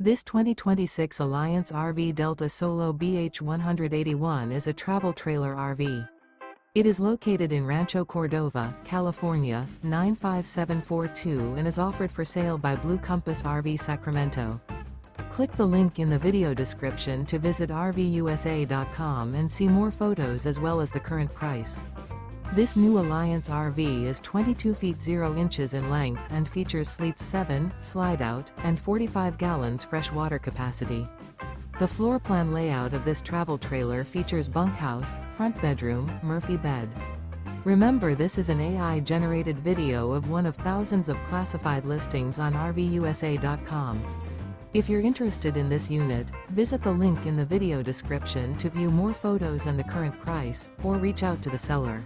This 2026 Alliance RV Delta Solo BH181 is a travel trailer RV. It is located in Rancho Cordova, California, 95742 and is offered for sale by Blue Compass RV Sacramento. Click the link in the video description to visit RVUSA.com and see more photos as well as the current price. This new Alliance RV is 22 feet 0 inches in length and features sleeps 7, slide-out, and 45 gallons fresh water capacity. The floor plan layout of this travel trailer features bunkhouse, front bedroom, Murphy bed. Remember, this is an AI-generated video of one of thousands of classified listings on RVUSA.com. If you're interested in this unit, visit the link in the video description to view more photos and the current price, or reach out to the seller.